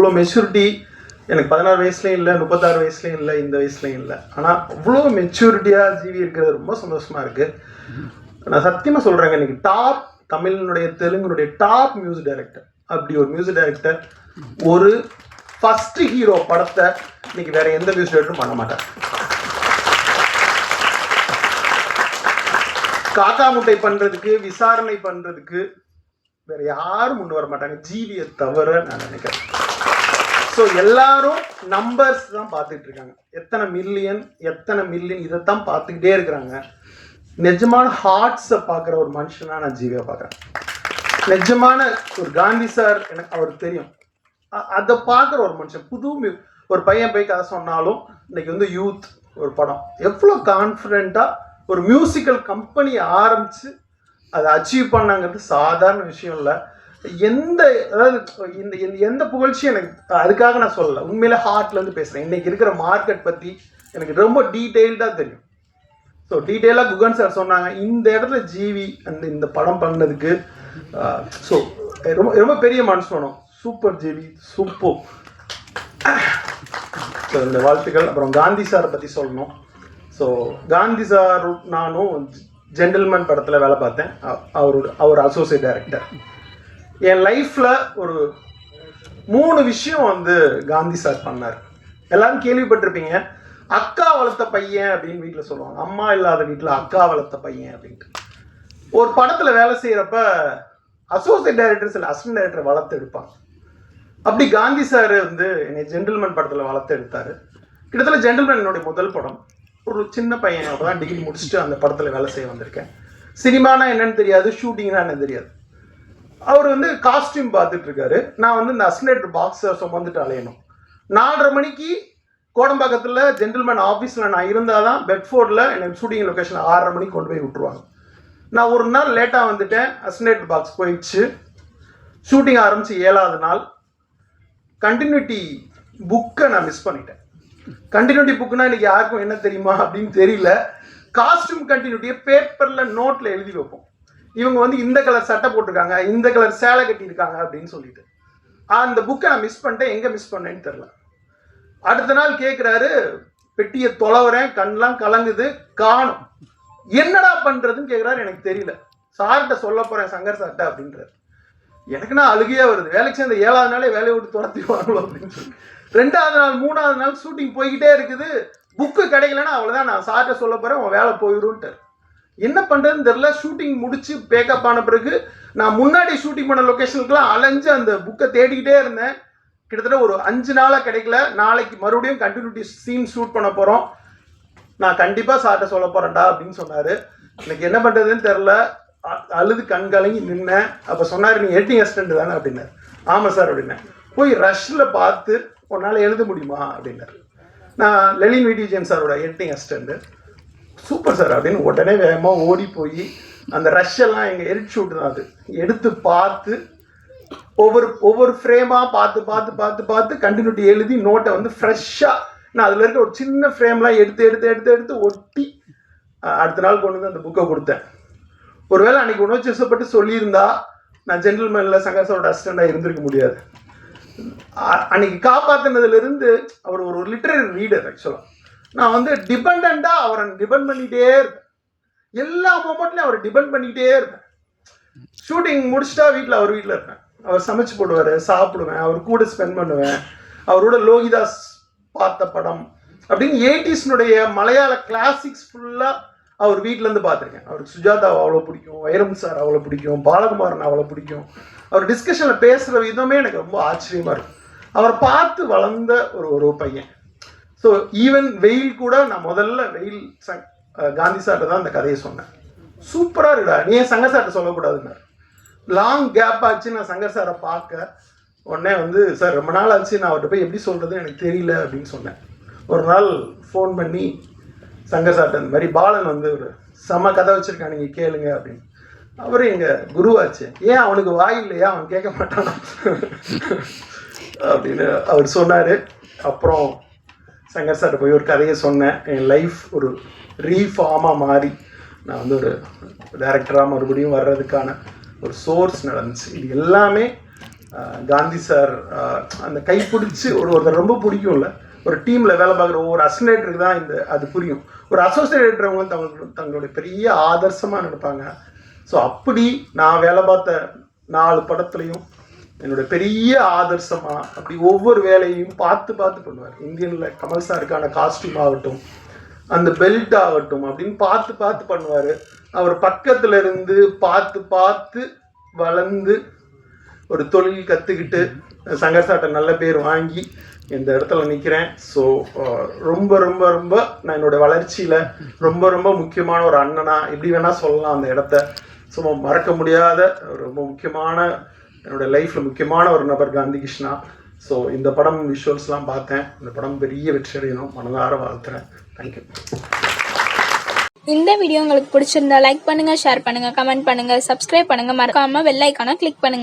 இவ்வளோ மெச்சூரிட்டி எனக்கு 16 வயசுலேயும் இல்லை, 36 வயசுலேயும் இல்லை, இந்த வயசுலேயும் இல்லை. ஆனால் அவ்வளோ மெச்சூரிட்டியாக ஜீவி இருக்கிறது ரொம்ப சந்தோஷமாக இருக்குது. நான் சத்தியமாக சொல்கிறேங்க, இன்றைக்கி டாப் தமிழினுடைய தெலுங்குனுடைய டாப் மியூசிக் டைரக்டர், அப்படி ஒரு மியூசிக் டைரக்டர் ஒரு ஃபஸ்ட்டு ஹீரோ படத்தை இன்னைக்கு வேற எந்த மியூசிக் டைரக்டரும் பண்ண மாட்டார். காக்கா முட்டை பண்ணுறதுக்கு, விசாரணை பண்ணுறதுக்கு வேற யாரும் முன் வர மாட்டாங்க, ஜீவியை தவிர நான் நினைக்கிறேன். ஸோ எல்லாரும் நம்பர்ஸ் தான் பார்த்துட்டு இருக்காங்க, எத்தனை மில்லியன் இதைத்தான் பார்த்துக்கிட்டே இருக்கிறாங்க. நிஜமான ஹார்ட்ஸை பார்க்குற ஒரு மனுஷனாக நான் ஜீவியை பார்க்குறேன். நிஜமான ஒரு காந்தி சார் எனக்கு அவருக்கு தெரியும், அதை பார்க்குற ஒரு மனுஷன். புது ஒரு பையன் போய் கதை சொன்னாலும் இன்னைக்கு வந்து யூத் ஒரு படம் எவ்வளோ கான்ஃபிடென்ட்டாக ஒரு மியூசிக்கல் கம்பெனி ஆரம்பித்து அதை அச்சீவ் பண்ணாங்கிறது சாதாரண விஷயம் இல்லை. அதாவது எந்த புகழ்ச்சியும் எனக்கு அதுக்காக நான் சொல்லலை, உண்மையிலே ஹார்ட்லேருந்து பேசுகிறேன். இன்றைக்கி இருக்கிற மார்க்கெட் பற்றி எனக்கு ரொம்ப டீட்டெயில்டாக தெரியும். ஸோ டீட்டெயிலாக குகன் சார் சொன்னாங்க, இந்த இடத்துல ஜீவி இந்த படம் பண்ணதுக்கு ஸோ ரொம்ப ரொம்ப பெரிய மனசு வேணும். சூப்பர் ஜீவி, சூப்பர். ஸோ இந்த வாழ்த்துக்கள். அப்புறம் காந்தி சாரை பற்றி சொல்லணும். ஸோ காந்தி சார் நானும் ஜென்டில்மேன் படத்தில் வேலை பார்த்தேன். அவர் அசோசியேட் டைரக்டர். என் லைஃப்பில் ஒரு 3 விஷயம் வந்து காந்தி சார் பண்ணார். எல்லாரும் கேள்விப்பட்டிருப்பீங்க, அக்கா வளர்த்த பையன் அப்படின்னு வீட்டில் சொல்லுவாங்க, அம்மா இல்லாத வீட்டில் அக்கா வளர்த்த பையன் அப்படின்ட்டு. ஒரு படத்தில் வேலை செய்கிறப்ப அசோசியேட் டைரக்டர் சில அசிஸ்டன்ட் டைரக்டர் வளர்த்து எடுப்பாங்க. அப்படி காந்தி சார் வந்து என்னை ஜென்டில்மேன் படத்தில் வளர்த்து எடுத்தார். கிட்டத்தட்ட ஜென்டில்மேன் என்னுடைய முதல் படம். ஒரு சின்ன பையன் தான் டிகிரி முடிச்சுட்டு அந்த படத்தில் வேலை செய்ய வந்திருக்கேன். சினிமானா என்னன்னு தெரியாது, ஷூட்டிங்னா என்னன்னு தெரியாது. அவர் வந்து காஸ்டியூம் பார்த்துட்டு இருக்காரு, நான் வந்து இந்த அசிஸ்டன்ட் பாக்ஸை சுமந்துட்டு அலையணும். 4:30 மணிக்கு கோடம்பாக்கத்தில் ஜென்டில்மேன் ஆஃபீஸில் நான் இருந்தால் தான் பெட்ஃபோர்டில் எனக்கு ஷூட்டிங் லொக்கேஷன் 6:30 மணிக்கு கொண்டு போய் விட்டுருவாங்க. நான் ஒரு நாள் லேட்டாக வந்துட்டேன், அசிஸ்டன்ட் பாக்ஸ் போயிடுச்சு. ஷூட்டிங் ஆரம்பித்து 7வது நாள் கண்டினியூட்டி புக்கை நான் மிஸ் பண்ணிட்டேன். கண்டினியூட்டி புக்குன்னா இன்றைக்கி யாருக்கும் என்ன தெரியுமா அப்படின்னு தெரியல. காஸ்டியூம் கண்டினியூட்டியை பேப்பரில் நோட்டில் எழுதி வைப்போம். இவங்க வந்து இந்த கலர் சட்டை போட்டிருக்காங்க, இந்த கலர் சேலை கட்டியிருக்காங்க அப்படின்னு சொல்லிட்டு அந்த புக்கை நான் மிஸ் பண்ணிட்டேன். எங்கே மிஸ் பண்ணேன்னு தெரில. அடுத்த நாள் கேட்குறாரு, பெட்டியை தொலைவுறேன், கண்ணெலாம் கலங்குது, காணும், என்னடா பண்ணுறதுன்னு கேட்குறாரு. எனக்கு தெரியல, சார்கிட்ட சொல்ல போகிறேன் சங்கர் சார்ட்ட அப்படின்றார். எனக்குன்னா அழுகையாக வருது. வேலைக்கு சேர்ந்த 7வது நாளே வேலையை விட்டு துரத்திடுவாங்களோ அப்படின்னு சொல்லி. 2வது நாள் 3வது நாள் ஷூட்டிங் போய்கிட்டே இருக்குது. புக்கு கிடைக்கலன்னா அவ்வளோதான், நான் சார்கிட்ட சொல்ல போகிறேன், உன் வேலை போயிடும்ட்டார். என்ன பண்ணுறதுன்னு தெரில. ஷூட்டிங் முடிச்சு பேக்கப் ஆன பிறகு நான் முன்னாடி ஷூட்டிங் பண்ண லொக்கேஷனுக்குலாம் அலைஞ்சு அந்த புக்கை தேடிக்கிட்டே இருந்தேன். கிட்டத்தட்ட ஒரு 5 நாளாக கிடைக்கல. நாளைக்கு மறுபடியும் கண்டினியூட்டி சீன் ஷூட் பண்ண போகிறோம், நான் கண்டிப்பாக சார்கிட்ட சொல்ல போகிறேன்டா அப்படின்னு சொன்னார். எனக்கு என்ன பண்ணுறதுன்னு தெரில, அழுது கண் கலங்கி நின்னேன். அப்போ சொன்னார், நீ எடிட்டிங் அசிஸ்டன்ட் தானே அப்படின்னாரு. ஆமாம் சார் அப்படின்னேன். போய் ரஷ்ஷில் பார்த்து உன்னால் எழுத முடியுமா அப்படின்னாரு. நான் லெலின் விடிஜன் சாரோட எடிட்டிங் அசிஸ்டண்ட்டு. சூப்பர் சார் அப்படின்னு உடனே வேகமாக ஓடி போய் அந்த ரஷ்ஷெல்லாம் எங்கள் எடிட் ஷூட் தான், அது எடுத்து பார்த்து ஒவ்வொரு ஃப்ரேமாக பார்த்து கண்டினியூட்டி எழுதி நோட்டை வந்து ஃப்ரெஷ்ஷாக நான் அதில் இருக்க ஒரு சின்ன ஃப்ரேம்லாம் எடுத்து ஒட்டி அடுத்த நாள் கொண்டு வந்து அந்த புக்கை கொடுத்தேன். ஒருவேளை அன்றைக்கி உணர்ச்சி வசப்பட்டு சொல்லியிருந்தா நான் ஜென்டில்மேனில் சங்கர் சாரோட அசிஸ்டண்டாக இருந்திருக்க முடியாது. அன்னைக்கு காப்பாற்றினதுலேருந்து அவர் ஒரு லிட்டரரி ரீடர். ஆக்சுவலாக நான் வந்து டிபெண்டாக அவரை டிபெண்ட் பண்ணிகிட்டே இருப்பேன். எல்லா மூமெண்ட்லையும் அவரை டிபெண்ட் பண்ணிக்கிட்டே இருப்பேன். ஷூட்டிங் முடிச்சுட்டா அவர் வீட்டில் இருப்பேன். அவர் சமைச்சு போடுவார், சாப்பிடுவேன், அவர் கூட ஸ்பெண்ட் பண்ணுவேன். அவரோட லோகிதாஸ் பார்த்த படம் அப்படின்னு 80s மலையாள கிளாசிக்ஸ் ஃபுல்லாக அவர் வீட்டிலேருந்து பார்த்துருக்கேன். அவருக்கு சுஜாதாவை அவ்வளோ பிடிக்கும், வைரம் சார் அவ்வளோ பிடிக்கும், பாலகுமாரன் அவ்வளோ பிடிக்கும். அவர் டிஸ்கஷனில் பேசுகிற விதமே எனக்கு ரொம்ப ஆச்சரியமாக இருக்கும். அவரை பார்த்து வளர்ந்த ஒரு பையன். ஸோ ஈவன் வெயில் கூட நான் முதல்ல காந்தி சார்ட்ட தான் அந்த கதையை சொன்னேன். சூப்பராக இருக்குடா, நீ ஏன் சங்கர் சார்ட்ட சொல்லக்கூடாதுன்னாரு. லாங் கேப் ஆச்சு நான் சங்கர் சாரை பார்க்க. உடனே வந்து சார் ரொம்ப நாள் ஆச்சு, நான் அவர்கிட்ட போய் எப்படி சொல்கிறதுன்னு எனக்கு தெரியல அப்படின்னு சொன்னேன். ஒரு நாள் ஃபோன் பண்ணி சங்கர் சார்ட்ட இந்த மாதிரி பாலன் வந்து ஒரு செம கதை வச்சுருக்கான், நீங்கள் கேளுங்க அப்படின்னு. அவர் எங்கள் குருவாச்சு, ஏன் அவனுக்கு வாய் இல்லையா, அவன் கேட்க மாட்டானா அப்படின்னு அவர் சொன்னார். அப்புறம் சங்கர் சார்ட்ட போய் ஒரு கதையை சொன்னேன். என் லைஃப் ஒரு ரீஃபார்மாக மாறி நான் வந்து ஒரு டைரக்டராக மறுபடியும் வர்றதுக்கான ஒரு சோர்ஸ் நடந்துச்சு. இது எல்லாமே காந்தி சார் அந்த கை பிடிச்சி ஒருத்தர் ரொம்ப பிடிக்கும்ல, ஒரு டீமில் வேலை பார்க்குற ஒவ்வொரு அசிஸ்டன்டருக்கு தான் அது புரியும். ஒரு அசோசியேட் அவங்க தங்களுடைய பெரிய ஆதர்சமாக நினைப்பாங்க. ஸோ அப்படி நான் வேலை பார்த்த 4 படத்துலையும் என்னோட பெரிய ஆதர்சமாக அப்படி ஒவ்வொரு வேலையும் பார்த்து பண்ணுவார். இந்தியனில் கமல் சாருக்கான காஸ்டியூம் ஆகட்டும், அந்த பெல்ட் ஆகட்டும் அப்படின்னு பார்த்து பண்ணுவார். அவர் பக்கத்தில் இருந்து பார்த்து வளர்ந்து ஒரு தொழில் கற்றுக்கிட்டு சங்கர் சார்ட்ட நல்ல பேர் வாங்கி இந்த இடத்துல நிற்கிறேன். ஸோ ரொம்ப ரொம்ப ரொம்ப நான் என்னோடய வளர்ச்சியில் ரொம்ப முக்கியமான ஒரு அண்ணனா எப்படி வேணால் சொல்லலாம் அந்த இடத்த. ஸோ மறக்க முடியாத ரொம்ப முக்கியமான என்னோடய லைஃப்பில் முக்கியமான ஒரு நபர் காந்தி கிருஷ்ணா. ஸோ இந்த படம் விஷுவல்ஸ்லாம் பார்த்தேன். இந்த படம் பெரிய வெற்றி அடையணும், மனதார வாழ்த்துறேன். தேங்க்யூ. இந்த வீடியோ உங்களுக்கு பிடிச்சிருந்தா லைக் பண்ணுங்க, ஷேர் பண்ணுங்க, கமெண்ட் பண்ணுங்க, சப்ஸ்கிரைப் பண்ணுங்க, மறக்காம பெல் ஐகானை கிளிக் பண்ணுங்க.